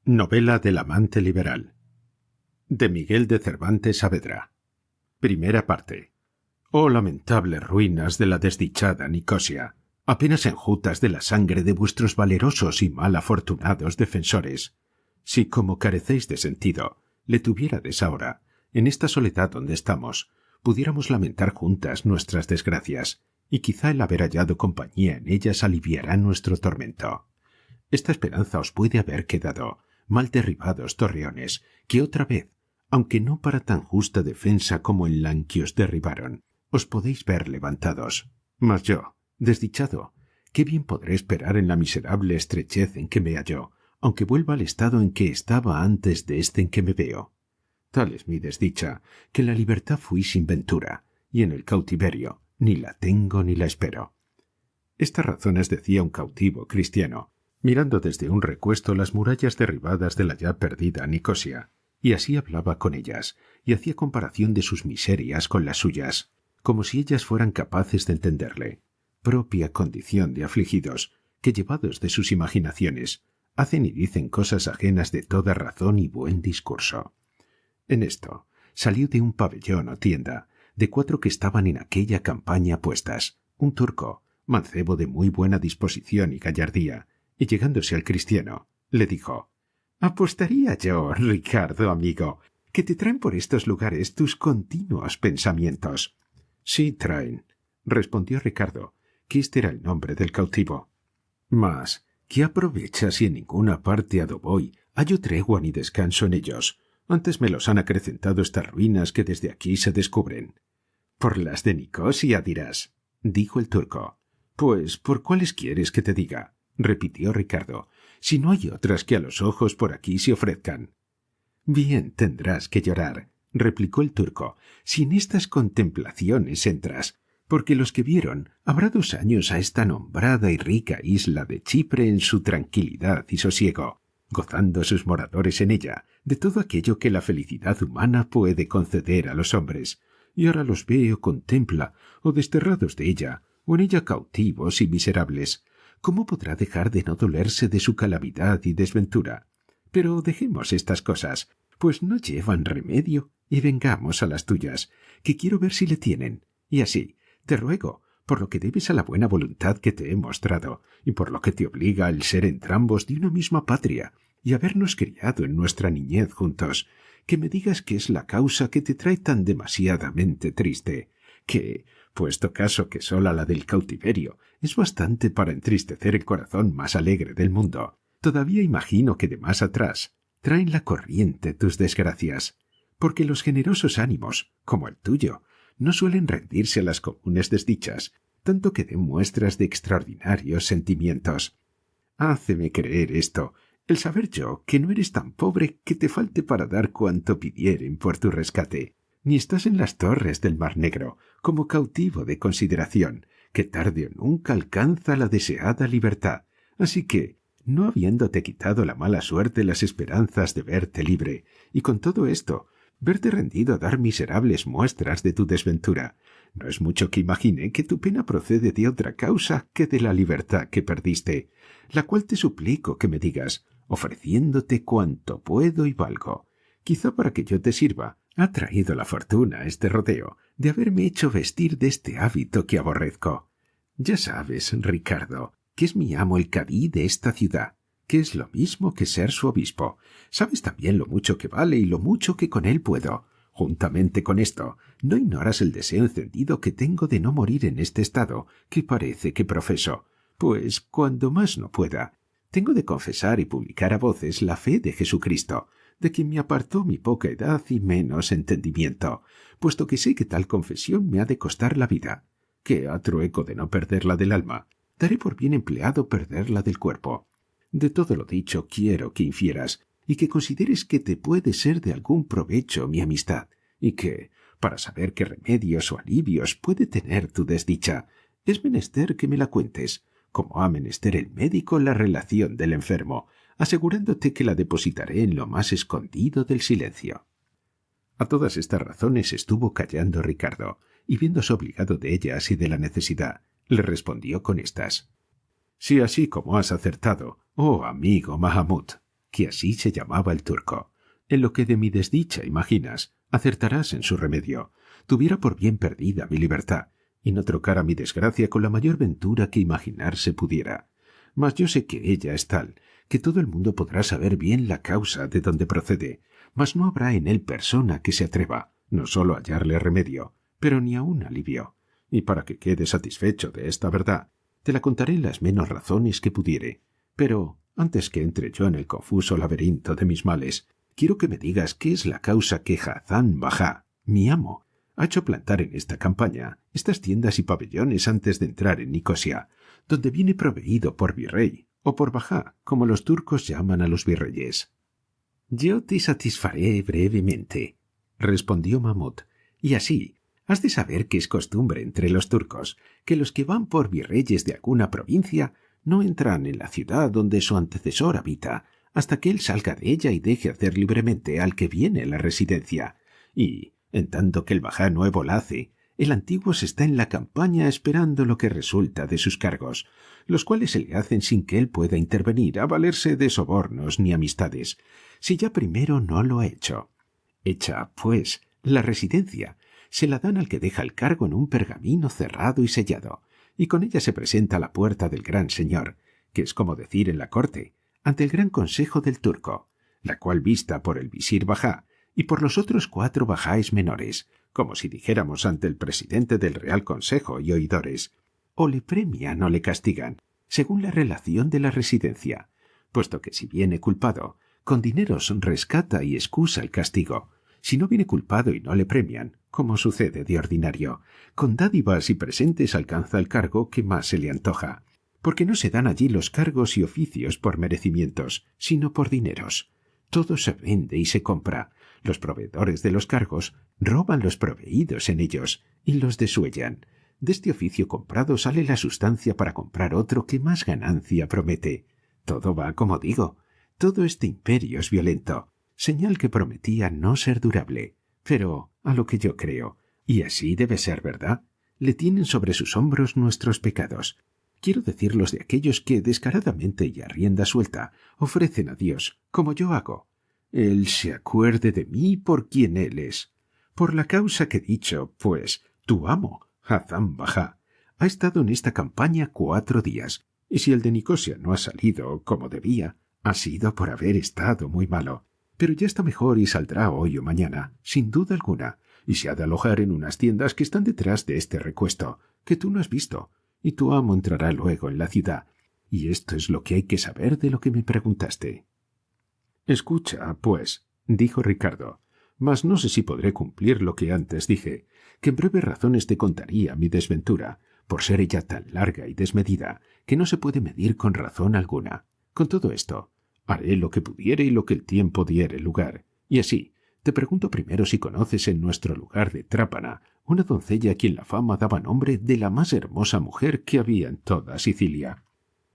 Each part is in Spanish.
Novela del amante liberal de Miguel de Cervantes Saavedra. Primera parte. Oh lamentables ruinas de la desdichada Nicosia, apenas enjutas de la sangre de vuestros valerosos y mal afortunados defensores. Si como carecéis de sentido, le tuviérades ahora, en esta soledad donde estamos, pudiéramos lamentar juntas nuestras desgracias, y quizá el haber hallado compañía en ellas aliviará nuestro tormento. Esta esperanza os puede haber quedado, mal derribados torreones, que otra vez, aunque no para tan justa defensa como en la en que os derribaron, os podéis ver levantados. Mas yo, desdichado, qué bien podré esperar en la miserable estrechez en que me hallo, aunque vuelva al estado en que estaba antes de este en que me veo. Tal es mi desdicha, que en la libertad fui sin ventura, y en el cautiverio ni la tengo ni la espero. Estas razones decía un cautivo cristiano, mirando desde un recuesto las murallas derribadas de la ya perdida Nicosia, y así hablaba con ellas, y hacía comparación de sus miserias con las suyas, como si ellas fueran capaces de entenderle, propia condición de afligidos, que llevados de sus imaginaciones, hacen y dicen cosas ajenas de toda razón y buen discurso. En esto, salió de un pabellón o tienda, de 4 que estaban en aquella campaña puestas, un turco, mancebo de muy buena disposición y gallardía, y llegándose al cristiano, le dijo: «Apostaría yo, Ricardo, amigo, que te traen por estos lugares tus continuos pensamientos». «Sí traen», respondió Ricardo, que este era el nombre del cautivo. «Mas, ¿qué aprovecha si en ninguna parte a do voy hallo tregua ni descanso en ellos? Antes me los han acrecentado estas ruinas que desde aquí se descubren». «Por las de Nicosia, dirás», dijo el turco. «Pues, ¿por cuáles quieres que te diga?», repitió Ricardo, «si no hay otras que a los ojos por aquí se ofrezcan». «Bien tendrás que llorar», replicó el turco, «si en estas contemplaciones entras, porque los que vieron habrá 2 años a esta nombrada y rica isla de Chipre en su tranquilidad y sosiego, gozando sus moradores en ella de todo aquello que la felicidad humana puede conceder a los hombres, y ahora los ve o contempla, o desterrados de ella, o en ella cautivos y miserables. ¿Cómo podrá dejar de no dolerse de su calamidad y desventura? Pero dejemos estas cosas, pues no llevan remedio, y vengamos a las tuyas, que quiero ver si le tienen. Y así, te ruego, por lo que debes a la buena voluntad que te he mostrado, y por lo que te obliga el ser entrambos de una misma patria, y habernos criado en nuestra niñez juntos, que me digas qué es la causa que te trae tan demasiadamente triste, que, puesto caso que sola la del cautiverio es bastante para entristecer el corazón más alegre del mundo, todavía imagino que de más atrás traen la corriente tus desgracias, porque los generosos ánimos, como el tuyo, no suelen rendirse a las comunes desdichas, tanto que den muestras de extraordinarios sentimientos. Háceme creer esto, el saber yo que no eres tan pobre que te falte para dar cuanto pidieren por tu rescate, ni estás en las torres del Mar Negro, como cautivo de consideración, que tarde o nunca alcanza la deseada libertad. Así que, no habiéndote quitado la mala suerte las esperanzas de verte libre, y con todo esto, verte rendido a dar miserables muestras de tu desventura, no es mucho que imagine que tu pena procede de otra causa que de la libertad que perdiste, la cual te suplico que me digas, ofreciéndote cuanto puedo y valgo. Quizá para que yo te sirva, ha traído la fortuna este rodeo de haberme hecho vestir de este hábito que aborrezco. Ya sabes, Ricardo, que es mi amo el cadí de esta ciudad, que es lo mismo que ser su obispo. Sabes también lo mucho que vale y lo mucho que con él puedo. Juntamente con esto, no ignoras el deseo encendido que tengo de no morir en este estado que parece que profeso, pues cuando más no pueda, tengo de confesar y publicar a voces la fe de Jesucristo, de quien me apartó mi poca edad y menos entendimiento, puesto que sé que tal confesión me ha de costar la vida, que a trueco de no perderla del alma, daré por bien empleado perderla del cuerpo. De todo lo dicho quiero que infieras, y que consideres que te puede ser de algún provecho mi amistad, y que, para saber qué remedios o alivios puede tener tu desdicha, es menester que me la cuentes, como ha menester el médico la relación del enfermo, asegurándote que la depositaré en lo más escondido del silencio. A todas estas razones estuvo callando Ricardo, y viéndose obligado de ellas y de la necesidad, le respondió con estas: «Si así como has acertado, oh amigo Mahamut, que así se llamaba el turco. En lo que de mi desdicha imaginas, acertarás en su remedio. Tuviera por bien perdida mi libertad, y no trocara mi desgracia con la mayor ventura que imaginarse pudiera. Mas yo sé que ella es tal, que todo el mundo podrá saber bien la causa de donde procede, mas no habrá en él persona que se atreva, no sólo a hallarle remedio, pero ni aun alivio. Y para que quede satisfecho de esta verdad, te la contaré en las menos razones que pudiere. Pero, antes que entre yo en el confuso laberinto de mis males, quiero que me digas qué es la causa que Hazán Bajá, mi amo, ha hecho plantar en esta campaña estas tiendas y pabellones antes de entrar en Nicosia, donde viene proveído por virrey, o por bajá, como los turcos llaman a los virreyes. Yo te satisfaré brevemente, respondió Mahmud, y así has de saber que es costumbre entre los turcos que los que van por virreyes de alguna provincia no entran en la ciudad donde su antecesor habita hasta que él salga de ella y deje hacer libremente al que viene la residencia, y, en tanto que el bajá nuevo la hace, el antiguo se está en la campaña esperando lo que resulta de sus cargos, los cuales se le hacen sin que él pueda intervenir a valerse de sobornos ni amistades, si ya primero no lo ha hecho. Hecha, pues, la residencia, se la dan al que deja el cargo en un pergamino cerrado y sellado, y con ella se presenta a la puerta del gran señor, que es como decir en la corte, ante el gran consejo del turco, la cual vista por el visir bajá y por los otros 4 bajáes menores, como si dijéramos ante el presidente del Real Consejo y oidores, o le premian o le castigan, según la relación de la residencia, puesto que si viene culpado, con dineros rescata y excusa el castigo. Si no viene culpado y no le premian, como sucede de ordinario, con dádivas y presentes alcanza el cargo que más se le antoja, porque no se dan allí los cargos y oficios por merecimientos, sino por dineros. Todo se vende y se compra. Los proveedores de los cargos roban los proveídos en ellos y los desuellan. De este oficio comprado sale la sustancia para comprar otro que más ganancia promete. Todo va como digo. Todo este imperio es violento, señal que prometía no ser durable. Pero, a lo que yo creo, y así debe ser, ¿verdad?, le tienen sobre sus hombros nuestros pecados. Quiero decir los de aquellos que, descaradamente y a rienda suelta, ofrecen a Dios, como yo hago. Él se acuerde de mí por quien Él es. Por la causa que he dicho, pues, tu amo, Hazán Bajá, ha estado en esta campaña 4 días, y si el de Nicosia no ha salido como debía, ha sido por haber estado muy malo. Pero ya está mejor y saldrá hoy o mañana, sin duda alguna, y se ha de alojar en unas tiendas que están detrás de este recuesto, que tú no has visto, y tu amo entrará luego en la ciudad. Y esto es lo que hay que saber de lo que me preguntaste. Escucha, pues, dijo Ricardo, mas no sé si podré cumplir lo que antes dije, que en breves razones te contaría mi desventura, por ser ella tan larga y desmedida, que no se puede medir con razón alguna. Con todo esto, haré lo que pudiere y lo que el tiempo diere lugar, y así, te pregunto primero si conoces en nuestro lugar de Trápana una doncella a quien la fama daba nombre de la más hermosa mujer que había en toda Sicilia.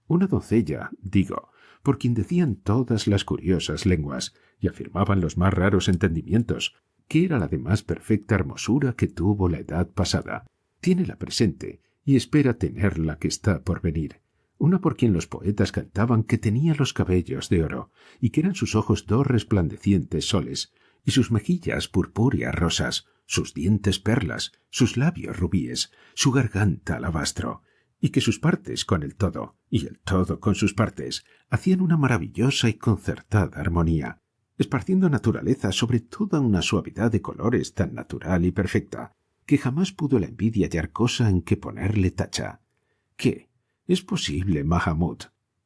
Una doncella, digo, por quien decían todas las curiosas lenguas y afirmaban los más raros entendimientos, que era la de más perfecta hermosura que tuvo la edad pasada. Tiene la presente y espera tener la que está por venir. Una por quien los poetas cantaban que tenía los cabellos de oro y que eran sus ojos 2 resplandecientes soles y sus mejillas purpúreas rosas, sus dientes perlas, sus labios rubíes, su garganta alabastro, y que sus partes con el todo, y el todo con sus partes, hacían una maravillosa y concertada armonía, esparciendo naturaleza sobre toda una suavidad de colores tan natural y perfecta, que jamás pudo la envidia hallar cosa en que ponerle tacha. ¿Qué? ¿Es posible, Mahamud,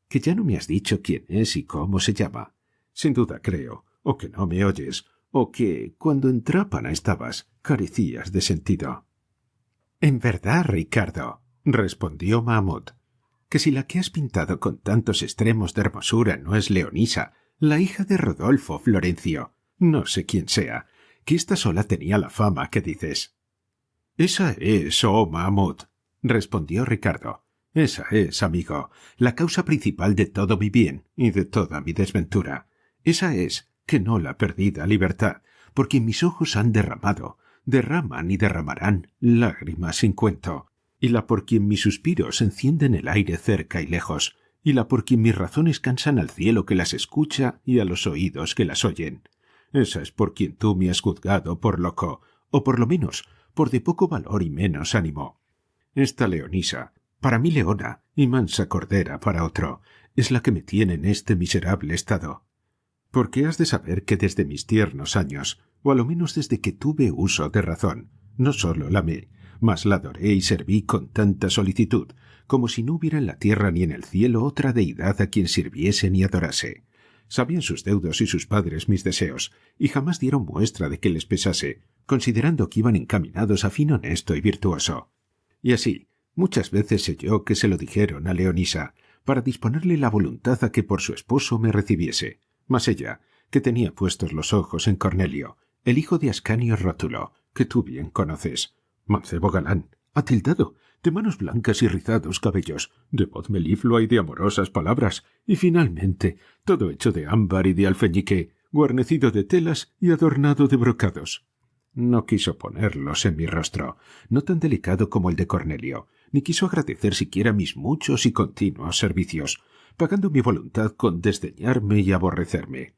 que ya no me has dicho quién es y cómo se llama? Sin duda creo, o que no me oyes, o que, cuando en Trápana estabas, carecías de sentido. En verdad, Ricardo, respondió Mahmud, que si la que has pintado con tantos extremos de hermosura no es Leonisa, la hija de Rodolfo Florencio, no sé quién sea, que ésta sola tenía la fama que dices. Esa es, oh Mahmud, respondió Ricardo. Esa es, amigo, la causa principal de todo mi bien y de toda mi desventura. Esa es, que no la perdida libertad, por quien mis ojos han derramado, derraman y derramarán lágrimas sin cuento, y la por quien mis suspiros encienden el aire cerca y lejos, y la por quien mis razones cansan al cielo que las escucha y a los oídos que las oyen. Esa es por quien tú me has juzgado por loco, o por lo menos por de poco valor y menos ánimo. Esta Leonisa, para mí leona y mansa cordera para otro, es la que me tiene en este miserable estado. Porque has de saber que desde mis tiernos años, o a lo menos desde que tuve uso de razón, no sólo la amé, mas la adoré y serví con tanta solicitud, como si no hubiera en la tierra ni en el cielo otra deidad a quien sirviese ni adorase. Sabían sus deudos y sus padres mis deseos, y jamás dieron muestra de que les pesase, considerando que iban encaminados a fin honesto y virtuoso. Y así, muchas veces sé yo que se lo dijeron a Leonisa, para disponerle la voluntad a que por su esposo me recibiese. Mas ella, que tenía puestos los ojos en Cornelio, el hijo de Ascanio Rótulo, que tú bien conoces, mancebo galán, atildado, de manos blancas y rizados cabellos, de voz meliflua y de amorosas palabras, y finalmente todo hecho de ámbar y de alfeñique, guarnecido de telas y adornado de brocados. No quiso ponerlos en mi rostro, no tan delicado como el de Cornelio, ni quiso agradecer siquiera mis muchos y continuos servicios, pagando mi voluntad con desdeñarme y aborrecerme.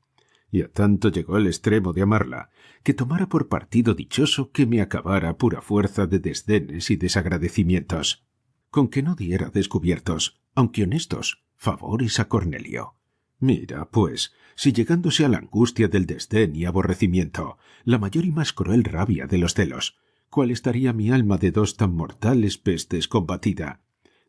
Y a tanto llegó el extremo de amarla, que tomara por partido dichoso que me acabara a pura fuerza de desdenes y desagradecimientos, con que no diera descubiertos, aunque honestos, favores a Cornelio. Mira, pues, si llegándose a la angustia del desdén y aborrecimiento, la mayor y más cruel rabia de los celos, ¿cuál estaría mi alma de dos tan mortales pestes combatida?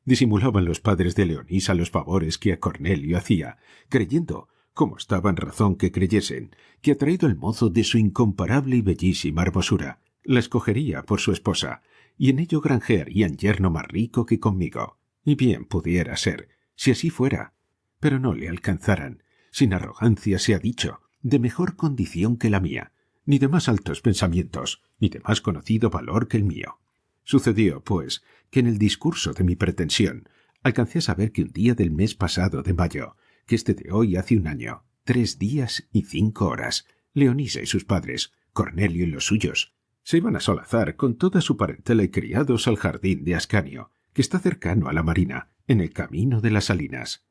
Disimulaban los padres de Leonisa los favores que a Cornelio hacía, creyendo, como estaba en razón que creyesen, que atraído el mozo de su incomparable y bellísima hermosura, la escogería por su esposa, y en ello granjearían yerno más rico que conmigo. Y bien pudiera ser, si así fuera, pero no le alcanzaran, sin arrogancia sea dicho, de mejor condición que la mía, ni de más altos pensamientos, ni de más conocido valor que el mío. Sucedió, pues, que en el discurso de mi pretensión alcancé a saber que un día del mes pasado de mayo, que este de hoy hace un año, 3 días y 5 horas, Leonisa y sus padres, Cornelio y los suyos, se iban a solazar con toda su parentela y criados al jardín de Ascanio, que está cercano a la marina, en el camino de las salinas.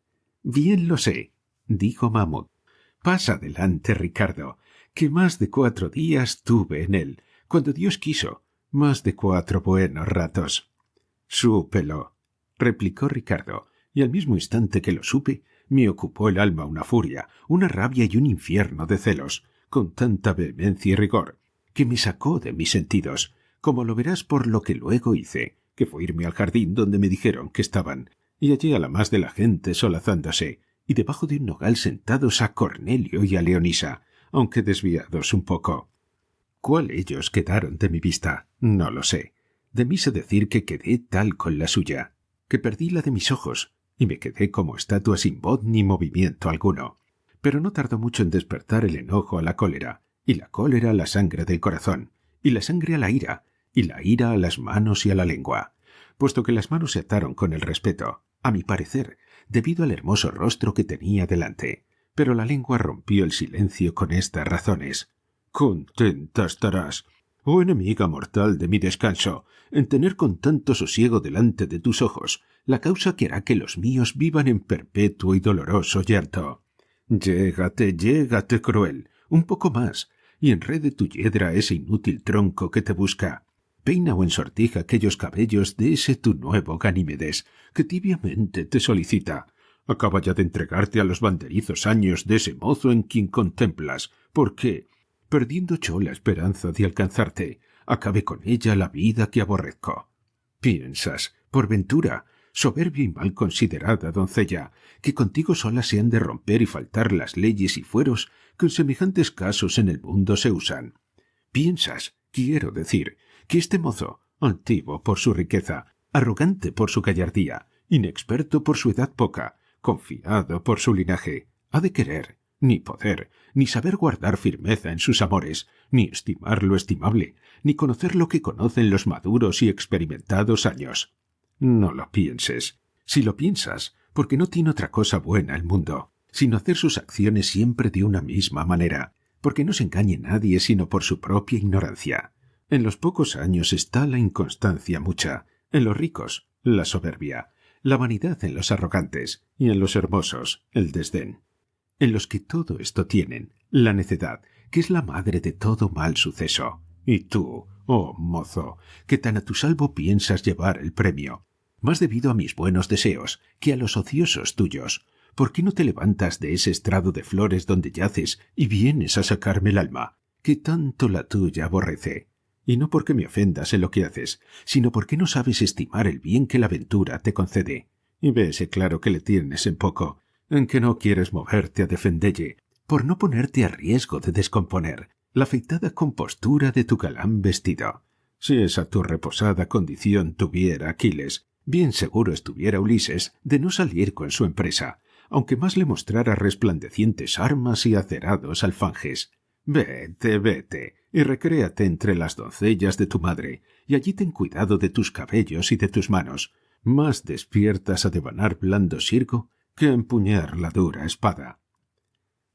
Bien lo sé, dijo Mahmud. Pasa adelante, Ricardo, que más de 4 días tuve en él, cuando Dios quiso, más de 4 buenos ratos. Súpelo, replicó Ricardo, y al mismo instante que lo supe, me ocupó el alma una furia, una rabia y un infierno de celos, con tanta vehemencia y rigor, que me sacó de mis sentidos, como lo verás por lo que luego hice, que fue irme al jardín donde me dijeron que estaban, y hallé a la más de la gente solazándose, y debajo de un nogal sentados a Cornelio y a Leonisa, aunque desviados un poco. ¿Cuál ellos quedaron de mi vista? No lo sé. De mí sé decir que quedé tal con la suya, que perdí la de mis ojos, y me quedé como estatua sin voz ni movimiento alguno. Pero no tardó mucho en despertar el enojo a la cólera, y la cólera a la sangre del corazón, y la sangre a la ira, y la ira a las manos y a la lengua, puesto que las manos se ataron con el respeto, a mi parecer, debido al hermoso rostro que tenía delante, pero la lengua rompió el silencio con estas razones. Contenta estarás, oh enemiga mortal de mi descanso, en tener con tanto sosiego delante de tus ojos la causa que hará que los míos vivan en perpetuo y doloroso llanto. Llégate, cruel, un poco más, y enrede tu yedra a ese inútil tronco que te busca. Peina o ensortija aquellos cabellos de ese tu nuevo Ganímedes, que tibiamente te solicita. Acaba ya de entregarte a los banderizos años de ese mozo en quien contemplas, porque, perdiendo yo la esperanza de alcanzarte, acabe con ella la vida que aborrezco. Piensas, por ventura, soberbia y mal considerada doncella, que contigo sola se han de romper y faltar las leyes y fueros que en semejantes casos en el mundo se usan. Piensas, quiero decir, que este mozo, altivo por su riqueza, arrogante por su gallardía, inexperto por su edad poca, confiado por su linaje, ha de querer, ni poder, ni saber guardar firmeza en sus amores, ni estimar lo estimable, ni conocer lo que conocen los maduros y experimentados años. No lo pienses. Si lo piensas, porque no tiene otra cosa buena el mundo, sino hacer sus acciones siempre de una misma manera, porque no se engañe nadie sino por su propia ignorancia. En los pocos años está la inconstancia mucha, en los ricos la soberbia, la vanidad en los arrogantes y en los hermosos el desdén. En los que todo esto tienen, la necedad, que es la madre de todo mal suceso. Y tú, oh mozo, que tan a tu salvo piensas llevar el premio, más debido a mis buenos deseos que a los ociosos tuyos, ¿por qué no te levantas de ese estrado de flores donde yaces y vienes a sacarme el alma, que tanto la tuya aborrece? Y no porque me ofendas en lo que haces, sino porque no sabes estimar el bien que la ventura te concede. Y vese claro que le tienes en poco, en que no quieres moverte a defendelle, por no ponerte a riesgo de descomponer la afeitada compostura de tu galán vestido. Si esa tu reposada condición tuviera Aquiles, bien seguro estuviera Ulises de no salir con su empresa, aunque más le mostrara resplandecientes armas y acerados alfanjes. Vete, vete, y recréate entre las doncellas de tu madre, y allí ten cuidado de tus cabellos y de tus manos, más despiertas a devanar blando sirgo que a empuñar la dura espada.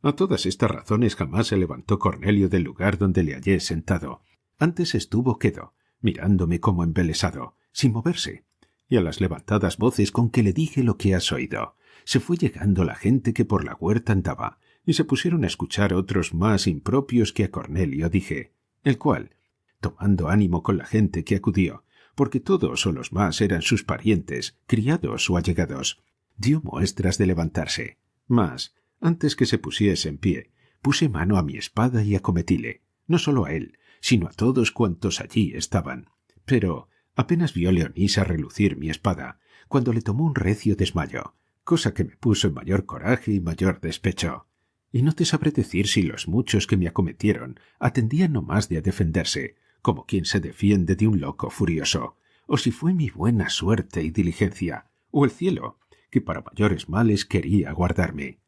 A todas estas razones jamás se levantó Cornelio del lugar donde le hallé sentado. Antes estuvo quedo, mirándome como embelesado, sin moverse, y a las levantadas voces con que le dije lo que has oído, se fue llegando la gente que por la huerta andaba, y se pusieron a escuchar otros más impropios que a Cornelio dije, el cual, tomando ánimo con la gente que acudió, porque todos o los más eran sus parientes, criados o allegados, dio muestras de levantarse. Mas, antes que se pusiese en pie, puse mano a mi espada y acometíle, no solo a él, sino a todos cuantos allí estaban. Pero apenas vio Leonisa relucir mi espada, cuando le tomó un recio desmayo, cosa que me puso en mayor coraje y mayor despecho. Y no te sabré decir si los muchos que me acometieron atendían no más de a defenderse, como quien se defiende de un loco furioso, o si fue mi buena suerte y diligencia, o el cielo, que para mayores males quería guardarme.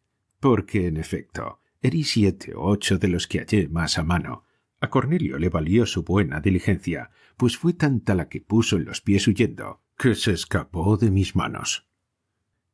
Porque, en efecto, herí 7 o 8 de los que hallé más a mano. A Cornelio le valió su buena diligencia, pues fue tanta la que puso en los pies huyendo, que se escapó de mis manos.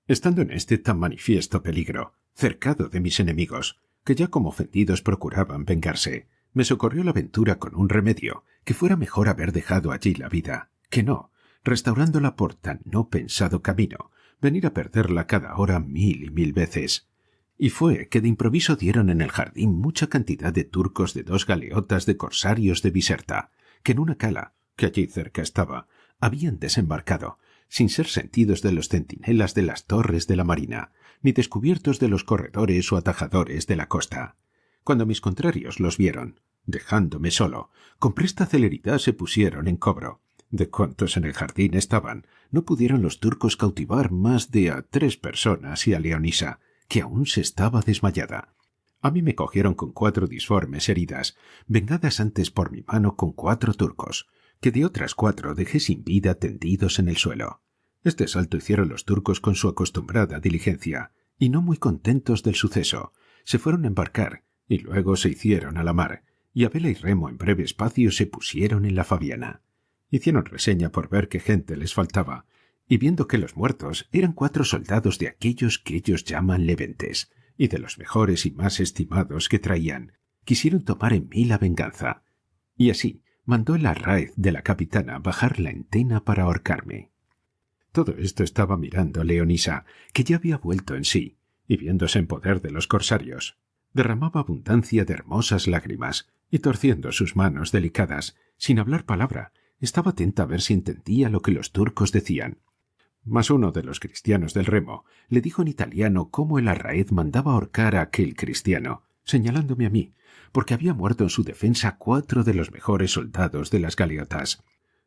Estando en este tan manifiesto peligro, cercado de mis enemigos, que ya como ofendidos procuraban vengarse, me socorrió la ventura con un remedio, que fuera mejor haber dejado allí la vida, que no, restaurándola por tan no pensado camino, venir a perderla cada hora 1000 y 1000 veces. Y fue que de improviso dieron en el jardín mucha cantidad de turcos de 2 galeotas de corsarios de Biserta, que en una cala, que allí cerca estaba, habían desembarcado, sin ser sentidos de los centinelas de las torres de la marina, ni descubiertos de los corredores o atajadores de la costa. Cuando mis contrarios los vieron, dejándome solo, con presta celeridad se pusieron en cobro. De cuantos en el jardín estaban, no pudieron los turcos cautivar más de a 3 personas y a Leonisa, que aún se estaba desmayada. A mí me cogieron con 4 disformes heridas, vengadas antes por mi mano con 4 turcos, que de otras 4 dejé sin vida tendidos en el suelo. Este salto hicieron los turcos con su acostumbrada diligencia, y no muy contentos del suceso, se fueron a embarcar, y luego se hicieron a la mar, y a vela y remo en breve espacio se pusieron en la Fabiana. Hicieron reseña por ver qué gente les faltaba, y viendo que los muertos eran 4 soldados de aquellos que ellos llaman leventes, y de los mejores y más estimados que traían, quisieron tomar en mí la venganza, y así mandó el arráez de la capitana bajar la entena para ahorcarme. Todo esto estaba mirando Leonisa, que ya había vuelto en sí, y viéndose en poder de los corsarios, derramaba abundancia de hermosas lágrimas, y torciendo sus manos delicadas, sin hablar palabra, estaba atenta a ver si entendía lo que los turcos decían. Mas uno de los cristianos del remo le dijo en italiano cómo el arráez mandaba ahorcar a aquel cristiano, señalándome a mí, porque había muerto en su defensa 4 de los mejores soldados de las galeotas,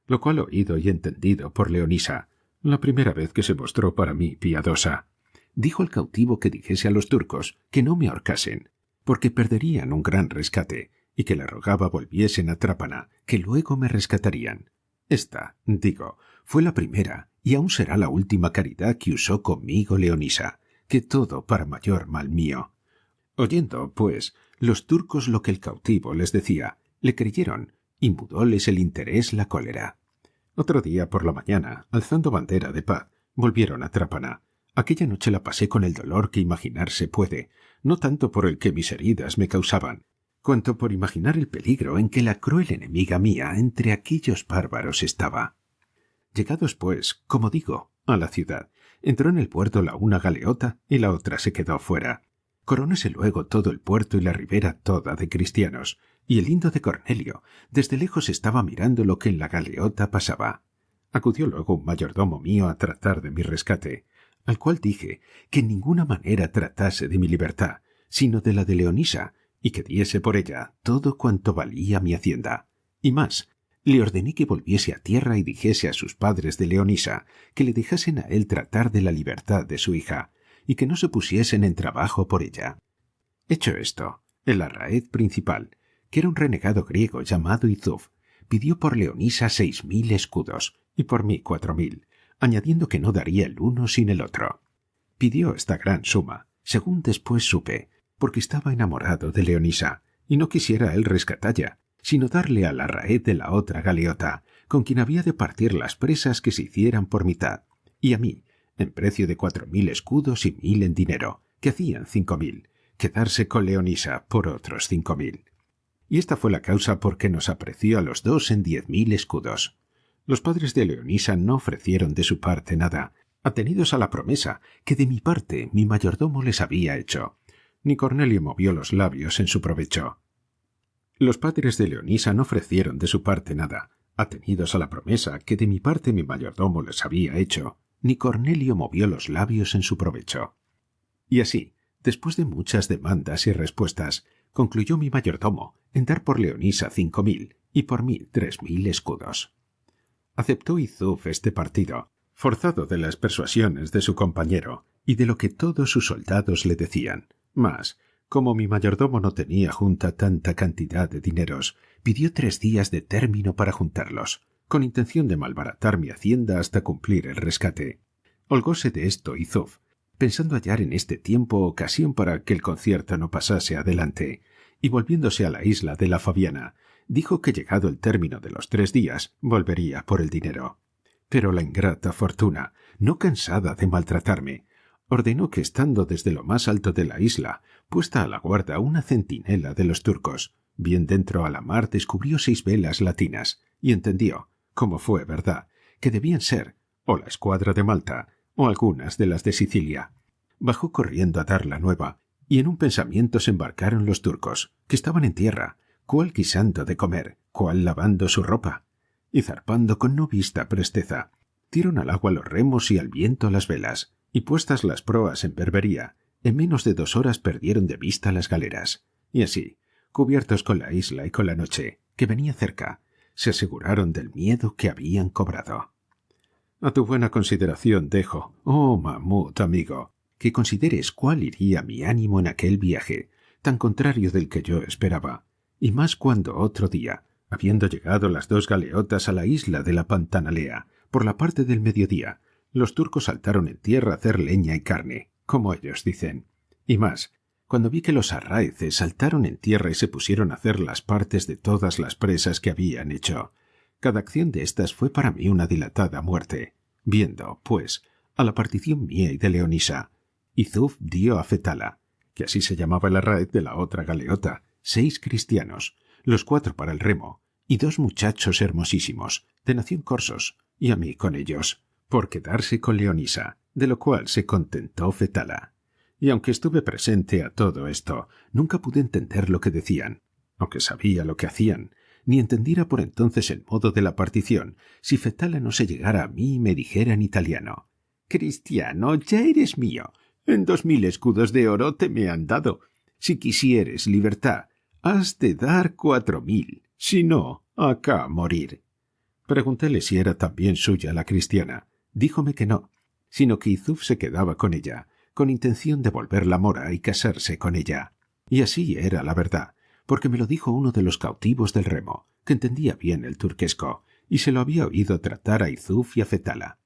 lo cual oído y entendido por Leonisa, la primera vez que se mostró para mí piadosa, dijo al cautivo que dijese a los turcos que no me ahorcasen, porque perderían un gran rescate, y que le rogaba volviesen a Trápana, que luego me rescatarían. Esta, digo, fue la primera, y aún será la última caridad que usó conmigo Leonisa, que todo para mayor mal mío. Oyendo, pues, los turcos lo que el cautivo les decía, le creyeron, y mudóles el interés la cólera. Otro día por la mañana, alzando bandera de paz, volvieron a Trápana. Aquella noche la pasé con el dolor que imaginarse puede, no tanto por el que mis heridas me causaban, cuanto por imaginar el peligro en que la cruel enemiga mía entre aquellos bárbaros estaba. Llegados, pues, como digo, a la ciudad, Entró en el puerto la una galeota y la otra se quedó fuera. Coronóse luego todo el puerto y la ribera toda de cristianos, y el lindo de Cornelio desde lejos estaba mirando lo que en la galeota pasaba. Acudió luego un mayordomo mío a tratar de mi rescate, al cual dije que en ninguna manera tratase de mi libertad, sino de la de Leonisa, y que diese por ella todo cuanto valía mi hacienda. Y más, le ordené que volviese a tierra y dijese a sus padres de Leonisa que le dejasen a él tratar de la libertad de su hija, y que no se pusiesen en trabajo por ella. Hecho esto, el arráez principal, que era un renegado griego llamado Yzuf, pidió por Leonisa 6.000 escudos, y por mí 4.000, añadiendo que no daría el uno sin el otro. Pidió esta gran suma, según después supe, porque estaba enamorado de Leonisa, y no quisiera él rescatalla, sino darle al arráez de la otra galeota, con quien había de partir las presas que se hicieran por mitad, y a mí, en precio de 4.000 escudos y 1.000 en dinero, que hacían 5.000, quedarse con Leonisa por otros 5.000. Y esta fue la causa por que nos apreció a los dos en 10.000 escudos. Los padres de Leonisa no ofrecieron de su parte nada, atenidos a la promesa que de mi parte mi mayordomo les había hecho. Ni Cornelio movió los labios en su provecho. Los padres de Leonisa no ofrecieron de su parte nada, atenidos a la promesa que de mi parte mi mayordomo les había hecho, ni Cornelio movió los labios en su provecho. Y así, después de muchas demandas y respuestas, concluyó mi mayordomo en dar por Leonisa 5.000 y por mí 3.000 escudos. Aceptó Yzuf este partido, forzado de las persuasiones de su compañero y de lo que todos sus soldados le decían. Mas, como mi mayordomo no tenía junta tanta cantidad de dineros, pidió 3 días de término para juntarlos, con intención de malbaratar mi hacienda hasta cumplir el rescate. Holgóse de esto Yzuf, pensando hallar en este tiempo ocasión para que el concierto no pasase adelante, y volviéndose a la isla de la Fabiana, dijo que llegado el término de los 3 días volvería por el dinero. Pero la ingrata fortuna, no cansada de maltratarme, ordenó que estando desde lo más alto de la isla, puesta a la guarda una centinela de los turcos, bien dentro a la mar descubrió 6 velas latinas, y entendió, como fue verdad, que debían ser o la escuadra de Malta o algunas de las de Sicilia. Bajó corriendo a dar la nueva, y en un pensamiento se embarcaron los turcos, que estaban en tierra, cuál guisando de comer, cuál lavando su ropa, y zarpando con no vista presteza, dieron al agua los remos y al viento las velas, y puestas las proas en berbería, en menos de 2 horas perdieron de vista las galeras, y así, cubiertos con la isla y con la noche, que venía cerca, se aseguraron del miedo que habían cobrado. A tu buena consideración dejo, oh Mahmud, amigo, que consideres cuál iría mi ánimo en aquel viaje, tan contrario del que yo esperaba, y más cuando otro día, habiendo llegado las 2 galeotas a la isla de la Pantanalea, por la parte del mediodía, los turcos saltaron en tierra a hacer leña y carne, como ellos dicen. Y más, cuando vi que los arráeces saltaron en tierra y se pusieron a hacer las partes de todas las presas que habían hecho. Cada acción de estas fue para mí una dilatada muerte. Viendo, pues, a la partición mía y de Leonisa, Yzuf dio a Fetala, que así se llamaba el arráez de la otra galeota, 6 cristianos, los 4 para el remo, y 2 muchachos hermosísimos, de nación corsos, y a mí con ellos, por quedarse con Leonisa, de lo cual se contentó Fetala. Y aunque estuve presente a todo esto, nunca pude entender lo que decían, aunque sabía lo que hacían, ni entendiera por entonces el modo de la partición, si Fetala no se llegara a mí y me dijera en italiano: «Cristiano, ya eres mío. En 2.000 escudos de oro te me han dado. Si quisieres libertad, has de dar 4.000. Si no, acá a morir». Preguntéle si era también suya la cristiana. Díjome que no, sino que Yzuf se quedaba con ella, con intención de volverla mora y casarse con ella. Y así era la verdad, porque me lo dijo uno de los cautivos del remo, que entendía bien el turquesco, y se lo había oído tratar a Yzuf y a Fetala.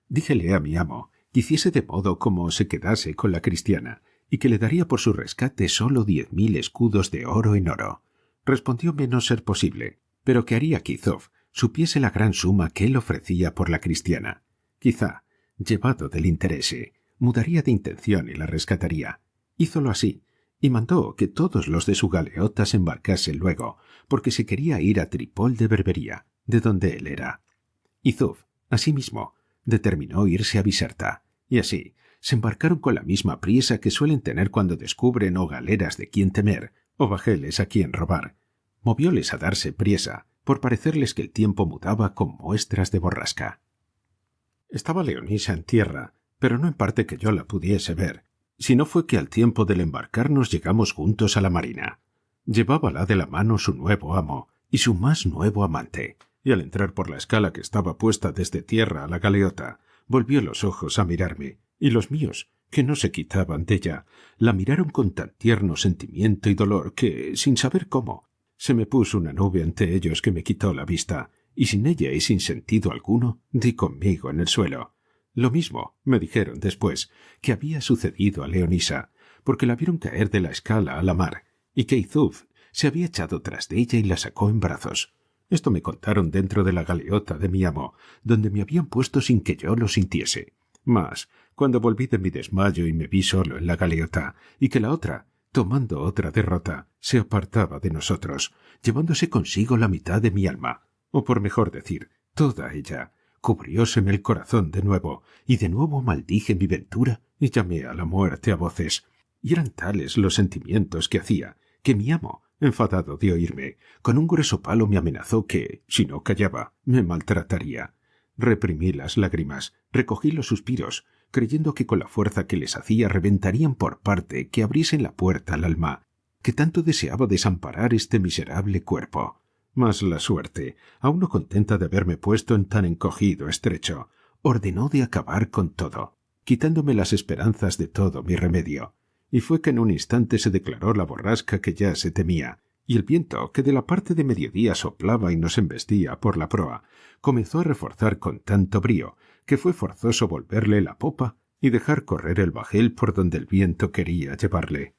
Díjele a mi amo que hiciese de modo como se quedase con la cristiana, y que le daría por su rescate solo 10.000 escudos de oro en oro. Respondióme no ser posible, pero que haría que Yzuf supiese la gran suma que él ofrecía por la cristiana. Quizá, llevado del interese, mudaría de intención y la rescataría. Hízolo así, y mandó que todos los de su galeota se embarcasen luego, porque se quería ir a Tripol de Berbería, de donde él era. Yzuf, asimismo, determinó irse a Biserta, Y así, se embarcaron con la misma priesa que suelen tener cuando descubren o galeras de quien temer, o bajeles a quien robar. Movióles a darse priesa, por parecerles que el tiempo mudaba con muestras de borrasca. Estaba Leonisa en tierra, pero no en parte que yo la pudiese ver, sino fue que al tiempo del embarcarnos llegamos juntos a la marina. Llevábala de la mano su nuevo amo y su más nuevo amante, y al entrar por la escala que estaba puesta desde tierra a la galeota, volvió los ojos a mirarme, y los míos, que no se quitaban de ella, la miraron con tan tierno sentimiento y dolor que, sin saber cómo, se me puso una nube ante ellos que me quitó la vista, y sin ella y sin sentido alguno, di conmigo en el suelo. Lo mismo, me dijeron después, que había sucedido a Leonisa, porque la vieron caer de la escala a la mar, y que Yzuf se había echado tras de ella y la sacó en brazos. Esto me contaron dentro de la galeota de mi amo, donde me habían puesto sin que yo lo sintiese. Mas, cuando volví de mi desmayo y me vi solo en la galeota, y que la otra, tomando otra derrota, se apartaba de nosotros, llevándose consigo la mitad de mi alma, o por mejor decir, toda ella, cubrióseme el corazón de nuevo maldije mi ventura y llamé a la muerte a voces. Y eran tales los sentimientos que hacía, que mi amo, enfadado de oírme, con un grueso palo me amenazó que, si no callaba, me maltrataría. Reprimí las lágrimas, recogí los suspiros, creyendo que con la fuerza que les hacía reventarían por parte que abriesen la puerta al alma, que tanto deseaba desamparar este miserable cuerpo. Mas la suerte, aun no contenta de haberme puesto en tan encogido estrecho, ordenó de acabar con todo, quitándome las esperanzas de todo mi remedio. Y fue que en un instante se declaró la borrasca que ya se temía, y el viento, que de la parte de mediodía soplaba y nos embestía por la proa, comenzó a reforzar con tanto brío que fue forzoso volverle la popa y dejar correr el bajel por donde el viento quería llevarle.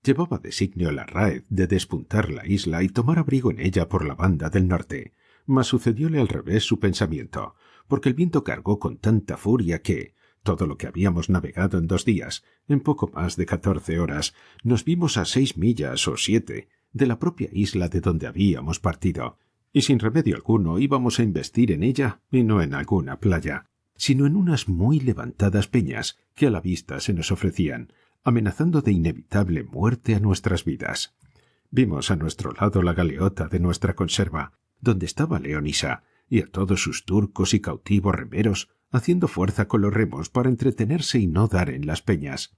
Llevaba designio la Raed de despuntar la isla y tomar abrigo en ella por la banda del norte, mas sucedióle al revés su pensamiento, porque el viento cargó con tanta furia que, todo lo que habíamos navegado en 2 días, en poco más de 14 horas, nos vimos a 6 millas o 7 de la propia isla de donde habíamos partido, y sin remedio alguno íbamos a investir en ella y no en alguna playa, sino en unas muy levantadas peñas que a la vista se nos ofrecían, amenazando de inevitable muerte a nuestras vidas. Vimos a nuestro lado la galeota de nuestra conserva, donde estaba Leonisa, y a todos sus turcos y cautivos remeros, haciendo fuerza con los remos para entretenerse y no dar en las peñas.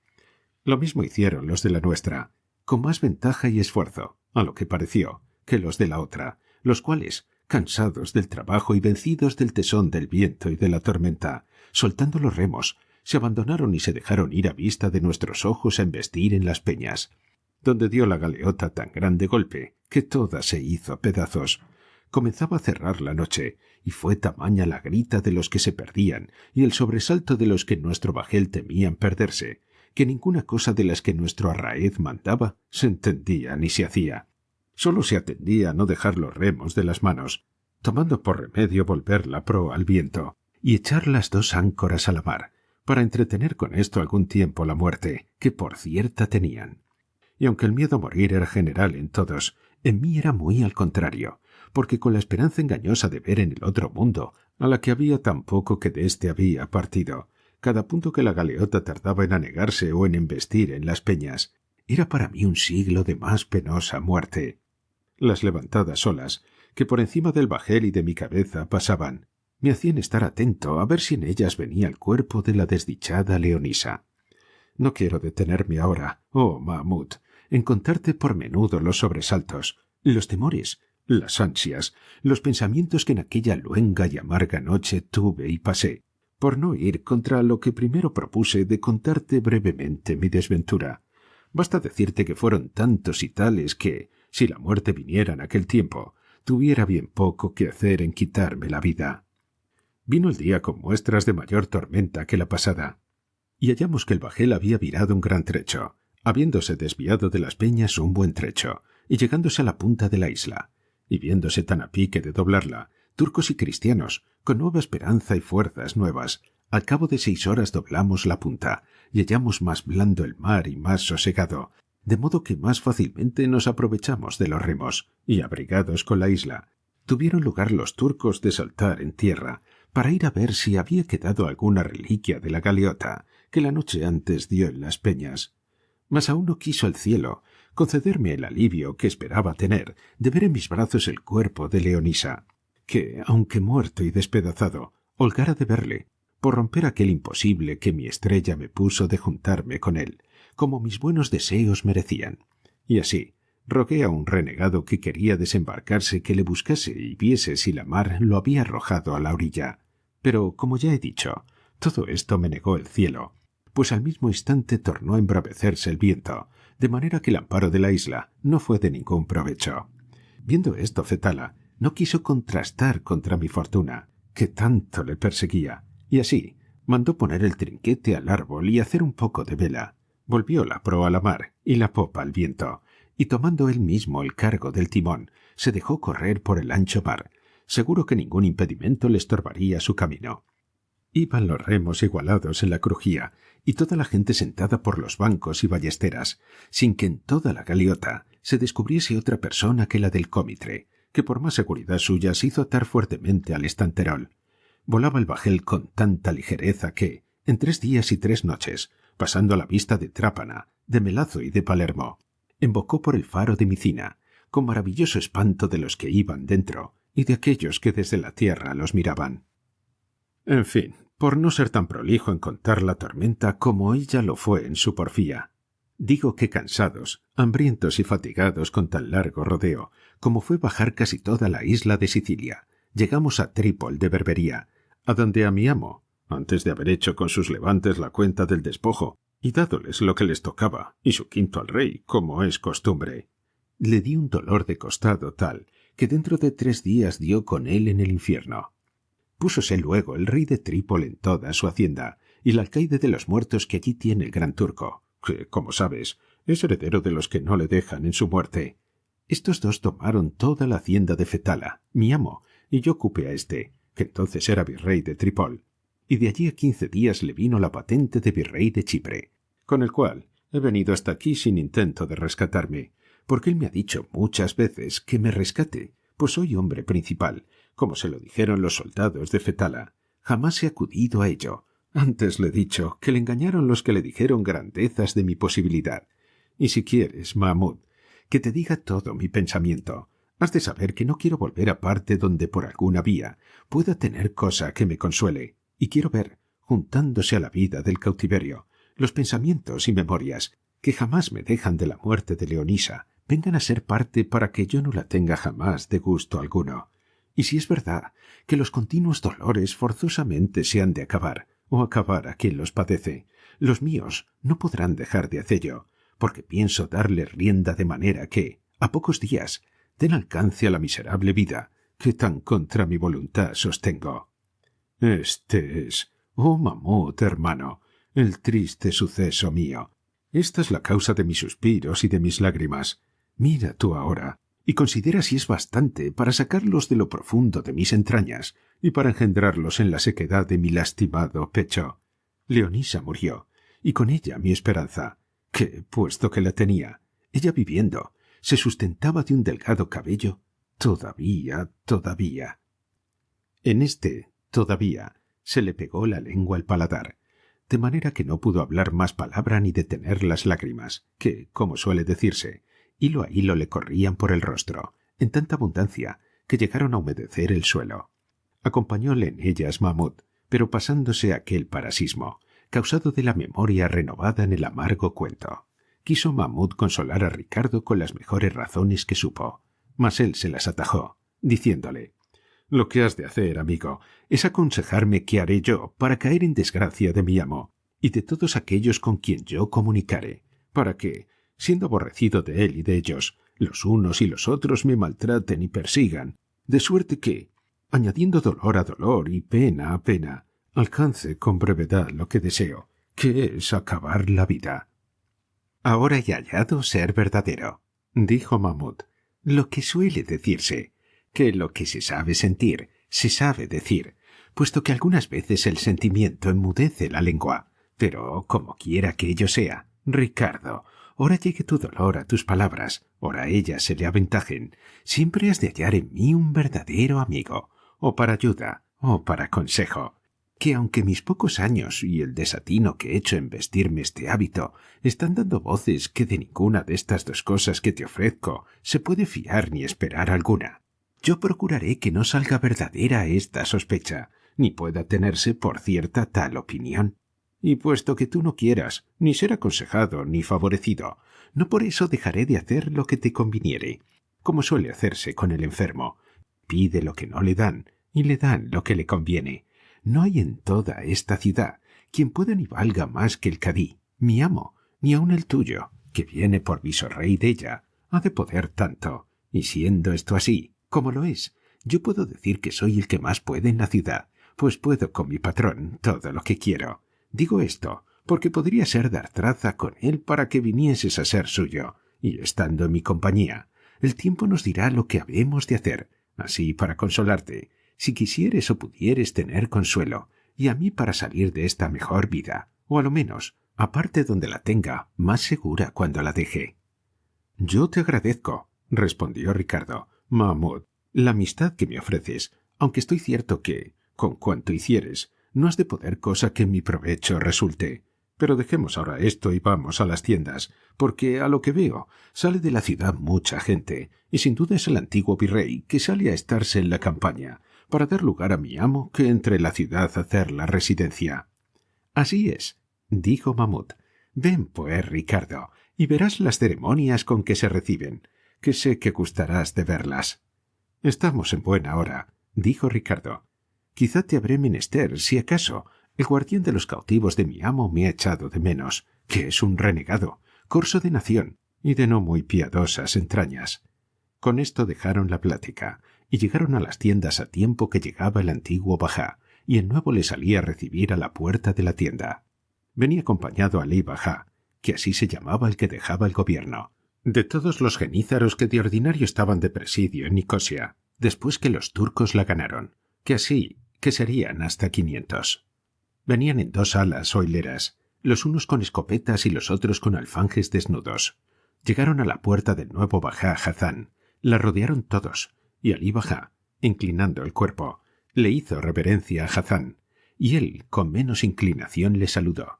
Lo mismo hicieron los de la nuestra, con más ventaja y esfuerzo, a lo que pareció, que los de la otra, los cuales, cansados del trabajo y vencidos del tesón del viento y de la tormenta, soltando los remos, se abandonaron y se dejaron ir a vista de nuestros ojos a embestir en las peñas, donde dio la galeota tan grande golpe que toda se hizo pedazos. Comenzaba a cerrar la noche, y fue tamaña la grita de los que se perdían y el sobresalto de los que en nuestro bajel temían perderse, que ninguna cosa de las que nuestro arraez mandaba se entendía ni se hacía. Sólo se atendía a no dejar los remos de las manos, tomando por remedio volver la proa al viento y echar las 2 áncoras a la mar, para entretener con esto algún tiempo la muerte, que por cierta tenían. Y aunque el miedo a morir era general en todos, en mí era muy al contrario, porque con la esperanza engañosa de ver en el otro mundo, a la que había tan poco que de éste había partido, cada punto que la galeota tardaba en anegarse o en embestir en las peñas, era para mí un siglo de más penosa muerte. Las levantadas olas, que por encima del bajel y de mi cabeza pasaban, me hacían estar atento a ver si en ellas venía el cuerpo de la desdichada Leonisa. No quiero detenerme ahora, oh Mahmud, en contarte por menudo los sobresaltos, los temores, las ansias, los pensamientos que en aquella luenga y amarga noche tuve y pasé, por no ir contra lo que primero propuse de contarte brevemente mi desventura. Basta decirte que fueron tantos y tales que, si la muerte viniera en aquel tiempo, tuviera bien poco que hacer en quitarme la vida. Vino el día con muestras de mayor tormenta que la pasada, y hallamos que el bajel había virado un gran trecho, habiéndose desviado de las peñas un buen trecho, y llegándose a la punta de la isla, y viéndose tan a pique de doblarla, turcos y cristianos, con nueva esperanza y fuerzas nuevas, al cabo de 6 horas doblamos la punta, y hallamos más blando el mar y más sosegado, de modo que más fácilmente nos aprovechamos de los remos, y abrigados con la isla, tuvieron lugar los turcos de saltar en tierra, para ir a ver si había quedado alguna reliquia de la galeota que la noche antes dio en las peñas. Mas aún no quiso el cielo concederme el alivio que esperaba tener de ver en mis brazos el cuerpo de Leonisa, que, aunque muerto y despedazado, holgara de verle, por romper aquel imposible que mi estrella me puso de juntarme con él, como mis buenos deseos merecían. Y así rogué a un renegado que quería desembarcarse que le buscase y viese si la mar lo había arrojado a la orilla. Pero, como ya he dicho, todo esto me negó el cielo, pues al mismo instante tornó a embravecerse el viento, de manera que el amparo de la isla no fue de ningún provecho. Viendo esto, Fetala no quiso contrastar contra mi fortuna, que tanto le perseguía, y así mandó poner el trinquete al árbol y hacer un poco de vela. Volvió la proa a la mar y la popa al viento, y tomando él mismo el cargo del timón, se dejó correr por el ancho mar, seguro que ningún impedimento le estorbaría su camino. Iban los remos igualados en la crujía, y toda la gente sentada por los bancos y ballesteras, sin que en toda la galeota se descubriese otra persona que la del cómitre, que por más seguridad suya se hizo atar fuertemente al estanterol. Volaba el bajel con tanta ligereza que, en 3 días y 3 noches, pasando a la vista de Trápana, de Melazo y de Palermo, embocó por el faro de Micina, con maravilloso espanto de los que iban dentro y de aquellos que desde la tierra los miraban. En fin, por no ser tan prolijo en contar la tormenta como ella lo fue en su porfía, digo que cansados, hambrientos y fatigados con tan largo rodeo, como fue bajar casi toda la isla de Sicilia, llegamos a Trípol de Berbería, a donde a mi amo, antes de haber hecho con sus levantes la cuenta del despojo, y dádoles lo que les tocaba, y su quinto al rey, como es costumbre, le di un dolor de costado tal, que dentro de 3 días dio con él en el infierno. Púsose luego el rey de Trípol en toda su hacienda, y el alcaide de los muertos que allí tiene el gran turco, que, como sabes, es heredero de los que no le dejan en su muerte. Estos dos tomaron toda la hacienda de Fetala, mi amo, y yo ocupé a este, que entonces era virrey de Trípol, y de allí a 15 días le vino la patente de virrey de Chipre, con el cual he venido hasta aquí sin intento de rescatarme, porque él me ha dicho muchas veces que me rescate, pues soy hombre principal, como se lo dijeron los soldados de Fetala. Jamás he acudido a ello. Antes le he dicho que le engañaron los que le dijeron grandezas de mi posibilidad. Y si quieres, Mahmud, que te diga todo mi pensamiento, has de saber que no quiero volver a parte donde por alguna vía pueda tener cosa que me consuele, y quiero ver, juntándose a la vida del cautiverio, los pensamientos y memorias que jamás me dejan de la muerte de Leonisa, vengan a ser parte para que yo no la tenga jamás de gusto alguno. Y si es verdad que los continuos dolores forzosamente se han de acabar, o acabar a quien los padece, los míos no podrán dejar de hacello, porque pienso darle rienda de manera que, a pocos días, den alcance a la miserable vida que tan contra mi voluntad sostengo. Este es, oh Mahmud, hermano, el triste suceso mío. Esta es la causa de mis suspiros y de mis lágrimas. Mira tú ahora, y considera si es bastante para sacarlos de lo profundo de mis entrañas y para engendrarlos en la sequedad de mi lastimado pecho. Leonisa murió, y con ella mi esperanza, que, puesto que la tenía, ella viviendo, se sustentaba de un delgado cabello, todavía. En este, todavía, se le pegó la lengua al paladar, de manera que no pudo hablar más palabra ni detener las lágrimas, que, como suele decirse, hilo a hilo le corrían por el rostro, en tanta abundancia que llegaron a humedecer el suelo. Acompañóle en ellas Mahmud, pero pasándose aquel parasismo, causado de la memoria renovada en el amargo cuento. Quiso Mahmud consolar a Ricardo con las mejores razones que supo, mas él se las atajó, diciéndole: «Lo que has de hacer, amigo, es aconsejarme qué haré yo para caer en desgracia de mi amo y de todos aquellos con quien yo comunicare, para que, siendo aborrecido de él y de ellos, los unos y los otros me maltraten y persigan, de suerte que, añadiendo dolor a dolor y pena a pena, alcance con brevedad lo que deseo, que es acabar la vida». «Ahora he hallado ser verdadero», dijo Mahmud, «lo que suele decirse, que lo que se sabe sentir, se sabe decir, puesto que algunas veces el sentimiento enmudece la lengua. Pero, como quiera que ello sea, Ricardo, ora llegue tu dolor a tus palabras, ora ellas se le aventajen, siempre has de hallar en mí un verdadero amigo, o para ayuda, Oh, para consejo, que aunque mis pocos años y el desatino que he hecho en vestirme este hábito están dando voces que de ninguna de estas dos cosas que te ofrezco se puede fiar ni esperar alguna, yo procuraré que no salga verdadera esta sospecha, ni pueda tenerse por cierta tal opinión. Y puesto que tú no quieras ni ser aconsejado ni favorecido, no por eso dejaré de hacer lo que te conviniere, como suele hacerse con el enfermo. Pide lo que no le dan, y le dan lo que le conviene. No hay en toda esta ciudad quien pueda ni valga más que el cadí, mi amo, ni aun el tuyo, que viene por visorrey de ella, ha de poder tanto. Y siendo esto así, como lo es, yo puedo decir que soy el que más puede en la ciudad, pues puedo con mi patrón todo lo que quiero. Digo esto porque podría ser dar traza con él para que vinieses a ser suyo, y estando en mi compañía, el tiempo nos dirá lo que habemos de hacer, así para consolarte, si quisieres o pudieres tener consuelo, y a mí para salir de esta mejor vida, o a lo menos, aparte donde la tenga, más segura cuando la deje. Yo te agradezco, respondió Ricardo, Mahmud, la amistad que me ofreces, aunque estoy cierto que, con cuanto hicieres, no has de poder cosa que en mi provecho resulte. Pero dejemos ahora esto y vamos a las tiendas, porque a lo que veo sale de la ciudad mucha gente, y sin duda es el antiguo virrey que sale a estarse en la campaña, para dar lugar a mi amo que entre la ciudad a hacer la residencia. Así es, dijo Mahmud. Ven, pues, Ricardo, y verás las ceremonias con que se reciben, que sé que gustarás de verlas. Estamos en buena hora, dijo Ricardo. Quizá te habré menester, si acaso, el guardián de los cautivos de mi amo me ha echado de menos, que es un renegado, corso de nación y de no muy piadosas entrañas. Con esto dejaron la plática y llegaron a las tiendas a tiempo que llegaba el antiguo bajá, y el nuevo le salía a recibir a la puerta de la tienda. Venía acompañado Alí Bajá, que así se llamaba el que dejaba el gobierno, de todos los genízaros que de ordinario estaban de presidio en Nicosia, después que los turcos la ganaron, que así que serían hasta 500. Venían en 2 alas o hileras, los unos con escopetas y los otros con alfanjes desnudos. Llegaron a la puerta del nuevo Bajá Hazán, la rodearon todos, y Alí Bajá, inclinando el cuerpo, le hizo reverencia a Hazán, y él con menos inclinación le saludó.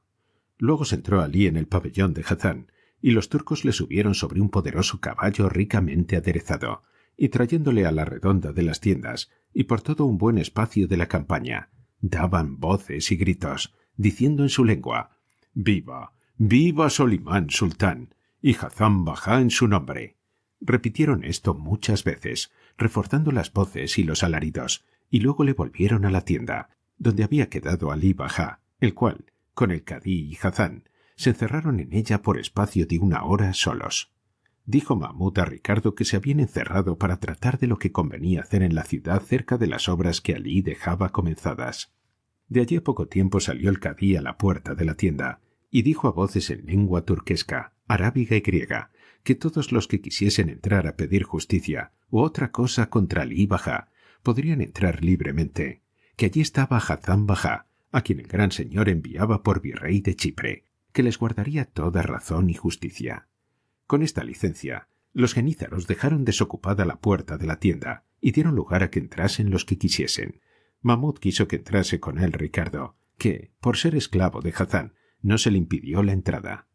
Luego se entró Alí en el pabellón de Hazán, y los turcos le subieron sobre un poderoso caballo ricamente aderezado, y trayéndole a la redonda de las tiendas, y por todo un buen espacio de la campaña, daban voces y gritos, diciendo en su lengua: «¡Viva! ¡Viva Solimán Sultán! Y Hazán Bajá en su nombre». Repitieron esto muchas veces, reforzando las voces y los alaridos, y luego le volvieron a la tienda, donde había quedado Alí Bajá, el cual, con el cadí y Hazán, se encerraron en ella por espacio de 1 hora solos. Dijo Mahmud a Ricardo que se habían encerrado para tratar de lo que convenía hacer en la ciudad cerca de las obras que Alí dejaba comenzadas. De allí a poco tiempo salió el cadí a la puerta de la tienda, y dijo a voces en lengua turquesca, arábiga y griega, que todos los que quisiesen entrar a pedir justicia u otra cosa contra Alí Bajá podrían entrar libremente, que allí estaba Hazán Bajá, a quien el gran señor enviaba por virrey de Chipre, que les guardaría toda razón y justicia. Con esta licencia, los genízaros dejaron desocupada la puerta de la tienda y dieron lugar a que entrasen los que quisiesen. Mahmud quiso que entrase con él Ricardo, que, por ser esclavo de Hazán, no se le impidió la entrada.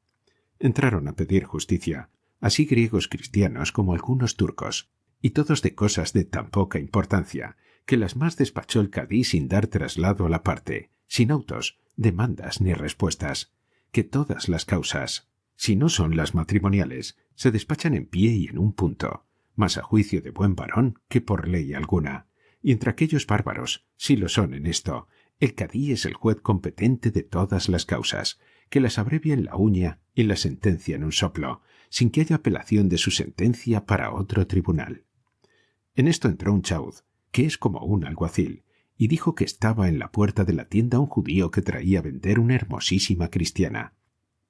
Entraron a pedir justicia, así griegos cristianos como algunos turcos, y todos de cosas de tan poca importancia, que las más despachó el cadí sin dar traslado a la parte, sin autos, demandas ni respuestas, que todas las causas, si no son las matrimoniales, se despachan en pie y en un punto, más a juicio de buen varón que por ley alguna, y entre aquellos bárbaros, si lo son en esto, el cadí es el juez competente de todas las causas, que las abrevia en la uña y las sentencia en un soplo, sin que haya apelación de su sentencia para otro tribunal. En esto entró un chauz, que es como un alguacil, y dijo que estaba en la puerta de la tienda un judío que traía a vender una hermosísima cristiana.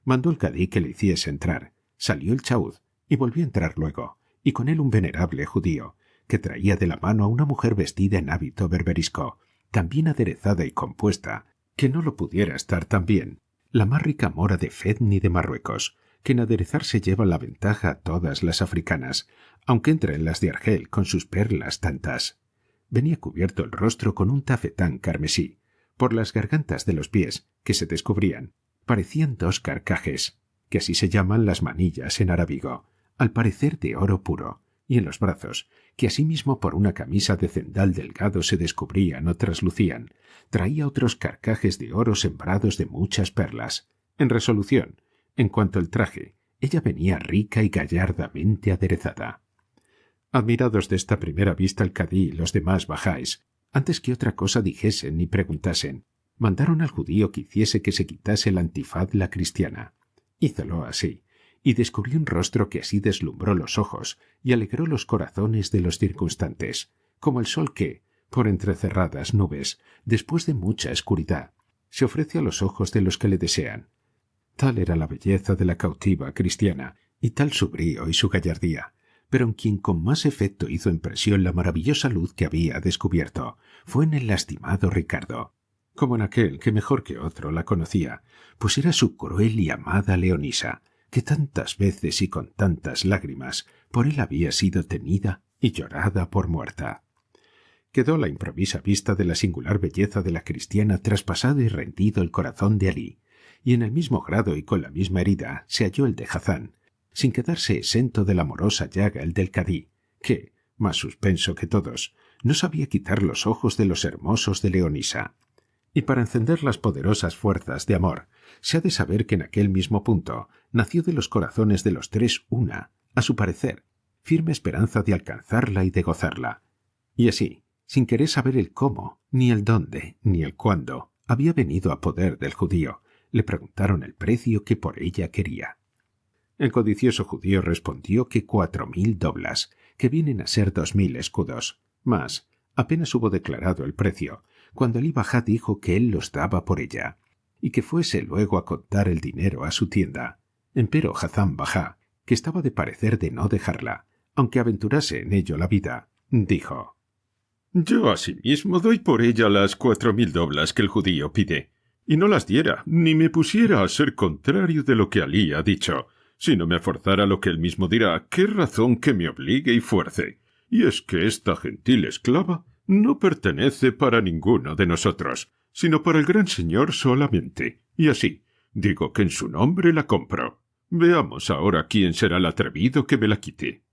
Mandó el cadí que le hiciese entrar, salió el chauz, y volvió a entrar luego, y con él un venerable judío, que traía de la mano a una mujer vestida en hábito berberisco, tan bien aderezada y compuesta, que no lo pudiera estar tan bien, la más rica mora de Fez ni de Marruecos, que en aderezarse lleva la ventaja a todas las africanas, aunque entre en las de Argel con sus perlas tantas. Venía cubierto el rostro con un tafetán carmesí. Por las gargantas de los pies, que se descubrían, parecían 2 carcajes, que así se llaman las manillas en arábigo, al parecer de oro puro, y en los brazos, que asimismo por una camisa de cendal delgado se descubrían o traslucían, traía otros carcajes de oro sembrados de muchas perlas. En resolución, en cuanto al traje, ella venía rica y gallardamente aderezada. Admirados de esta primera vista el cadí y los demás bajáis, antes que otra cosa dijesen ni preguntasen, mandaron al judío que hiciese que se quitase el antifaz la cristiana. Hízolo así, y descubrió un rostro que así deslumbró los ojos y alegró los corazones de los circunstantes, como el sol que, por entrecerradas nubes, después de mucha oscuridad, se ofrece a los ojos de los que le desean. Tal era la belleza de la cautiva cristiana, y tal su brío y su gallardía, pero en quien con más efecto hizo impresión la maravillosa luz que había descubierto fue en el lastimado Ricardo, como en aquel que mejor que otro la conocía, pues era su cruel y amada Leonisa, que tantas veces y con tantas lágrimas por él había sido tenida y llorada por muerta. Quedó la improvisa vista de la singular belleza de la cristiana traspasado y rendido el corazón de Alí, y en el mismo grado y con la misma herida se halló el de Hazán, sin quedarse exento de la amorosa llaga el del cadí, que, más suspenso que todos, no sabía quitar los ojos de los hermosos de Leonisa. Y para encender las poderosas fuerzas de amor, se ha de saber que en aquel mismo punto nació de los corazones de los 3 una, a su parecer, firme esperanza de alcanzarla y de gozarla. Y así, sin querer saber el cómo, ni el dónde, ni el cuándo, había venido a poder del judío, le preguntaron el precio que por ella quería. El codicioso judío respondió que 4.000 doblas, que vienen a ser 2.000 escudos, mas apenas hubo declarado el precio, cuando Alí Bajá dijo que él los daba por ella, y que fuese luego a contar el dinero a su tienda. Empero Hazán Bajá, que estaba de parecer de no dejarla, aunque aventurase en ello la vida, dijo: Yo asimismo doy por ella las 4.000 doblas que el judío pide, y no las diera, ni me pusiera a ser contrario de lo que Alí ha dicho, si no me forzara lo que él mismo dirá, qué razón que me obligue y fuerce, y es que esta gentil esclava no pertenece para ninguno de nosotros, sino para el gran señor solamente, y así, digo que en su nombre la compro. Veamos ahora quién será el atrevido que me la quite.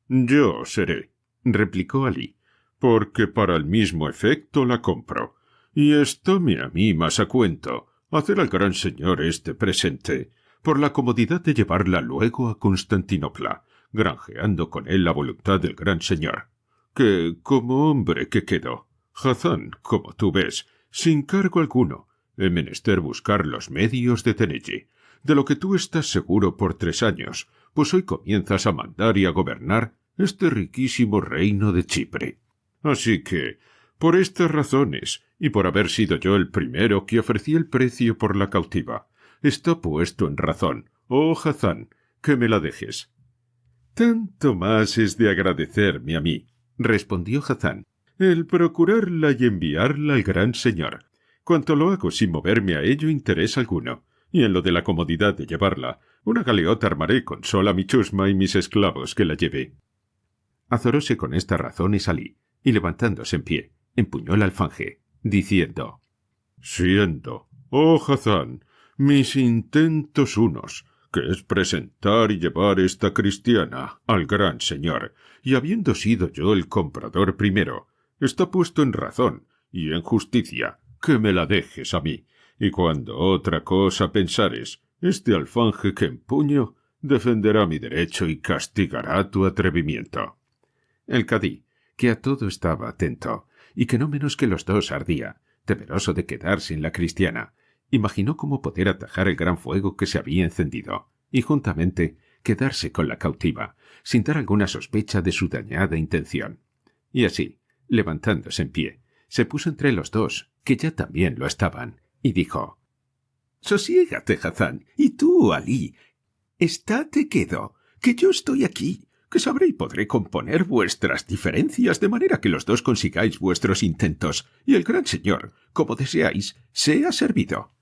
Yo seré, replicó Alí, porque para el mismo efecto la compro, y estóme a mí más a cuento hacer al gran señor este presente, por la comodidad de llevarla luego a Constantinopla, granjeando con él la voluntad del gran señor, que, como hombre que quedo, Hazán, como tú ves, sin cargo alguno, he menester buscar los medios de tenelle, de lo que tú estás seguro por 3 años, pues hoy comienzas a mandar y a gobernar este riquísimo reino de Chipre. Así que, por estas razones, y por haber sido yo el primero que ofrecí el precio por la cautiva, está puesto en razón, oh Hazán, que me la dejes. Tanto más es de agradecerme a mí, respondió Hazán, el procurarla y enviarla al gran señor, cuanto lo hago sin moverme a ello interés alguno, y en lo de la comodidad de llevarla, una galeota armaré con sola mi chusma y mis esclavos que la lleve. Azoróse con esta razón y salí, y levantándose en pie, empuñó el alfanje, diciendo: Siendo, oh Hazán, mis intentos unos, que es presentar y llevar esta cristiana al gran señor, y habiendo sido yo el comprador primero, está puesto en razón y en justicia que me la dejes a mí, y cuando otra cosa pensares, este alfanje que empuño defenderá mi derecho y castigará tu atrevimiento. El cadí, que a todo estaba atento, y que no menos que los 2 ardía, temeroso de quedar sin la cristiana, imaginó cómo poder atajar el gran fuego que se había encendido, y juntamente quedarse con la cautiva, sin dar alguna sospecha de su dañada intención. Y así, levantándose en pie, se puso entre los 2, que ya también lo estaban, y dijo: Sosiégate, Hazán, y tú, Alí, estate quedo, que yo estoy aquí, que sabré y podré componer vuestras diferencias de manera que los 2 consigáis vuestros intentos, y el gran señor, como deseáis, sea servido.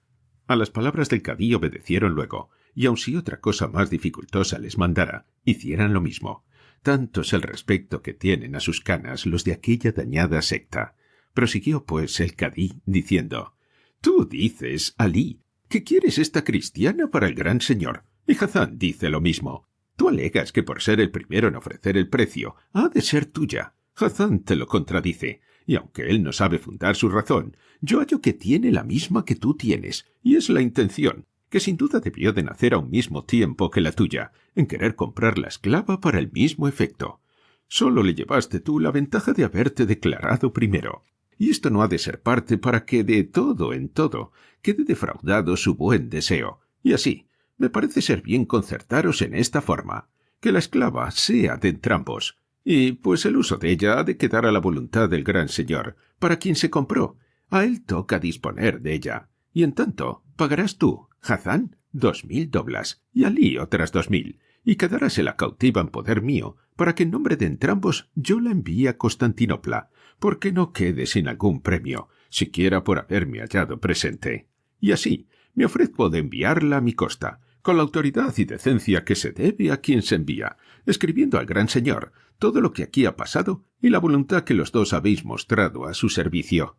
A las palabras del cadí obedecieron luego, y aun si otra cosa más dificultosa les mandara, hicieran lo mismo, Tanto es el respeto que tienen a sus canas los de aquella dañada secta. Prosiguió pues el cadí, diciendo: «Tú dices, Alí, que quieres esta cristiana para el gran señor, y Hazán dice lo mismo. Tú alegas que por ser el primero en ofrecer el precio, ha de ser tuya. Hazán te lo contradice, y aunque él no sabe fundar su razón, yo hallo que tiene la misma que tú tienes, y es la intención, que sin duda debió de nacer a un mismo tiempo que la tuya, en querer comprar la esclava para el mismo efecto. Solo le llevaste tú la ventaja de haberte declarado primero. Y esto no ha de ser parte para que de todo en todo quede defraudado su buen deseo. Y así, me parece ser bien concertaros en esta forma, que la esclava sea de entrambos, y pues el uso de ella ha de quedar a la voluntad del gran señor, para quien se compró. A él toca disponer de ella, y en tanto pagarás tú, Hazán, 2000 doblas, y Alí otras 2000, y quedarásela cautiva en poder mío, para que en nombre de entrambos yo la envíe a Constantinopla, porque no quede sin algún premio, siquiera por haberme hallado presente. Y así me ofrezco de enviarla a mi costa, con la autoridad y decencia que se debe a quien se envía, escribiendo al gran señor todo lo que aquí ha pasado y la voluntad que los dos habéis mostrado a su servicio».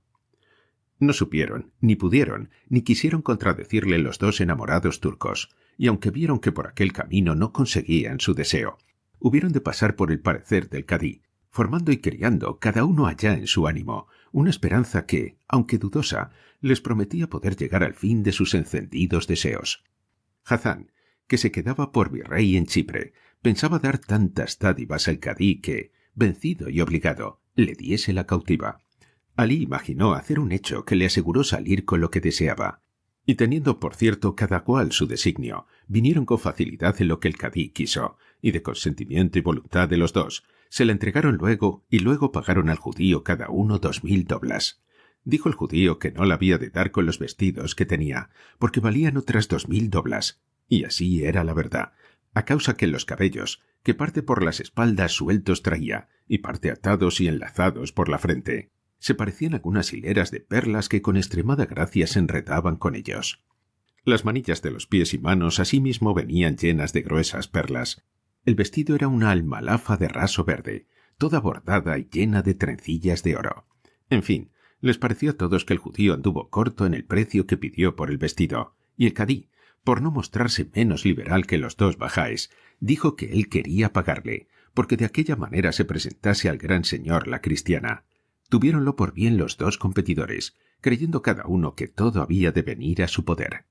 No supieron, ni pudieron, ni quisieron contradecirle los dos enamorados turcos, y aunque vieron que por aquel camino no conseguían su deseo, hubieron de pasar por el parecer del cadí, formando y criando cada uno allá en su ánimo una esperanza que, aunque dudosa, les prometía poder llegar al fin de sus encendidos deseos. Hazán, que se quedaba por virrey en Chipre, pensaba dar tantas dádivas al cadí que, vencido y obligado, le diese la cautiva. Alí imaginó hacer un hecho que le aseguró salir con lo que deseaba, y teniendo por cierto cada cual su designio, vinieron con facilidad en lo que el cadí quiso, y de consentimiento y voluntad de los dos, se la entregaron luego y luego pagaron al judío cada uno 2000 doblas. Dijo el judío que no la había de dar con los vestidos que tenía, porque valían otras 2000 doblas, y así era la verdad, a causa que los cabellos, que parte por las espaldas sueltos traía, y parte atados y enlazados por la frente, se parecían algunas hileras de perlas que con extremada gracia se enredaban con ellos. Las manillas de los pies y manos asimismo venían llenas de gruesas perlas. El vestido era una almalafa de raso verde, toda bordada y llena de trencillas de oro. En fin, les pareció a todos que el judío anduvo corto en el precio que pidió por el vestido, y el cadí, por no mostrarse menos liberal que los dos bajáes, dijo que él quería pagarle, porque de aquella manera se presentase al gran señor la cristiana. Tuviéronlo por bien los dos competidores, creyendo cada uno que todo había de venir a su poder.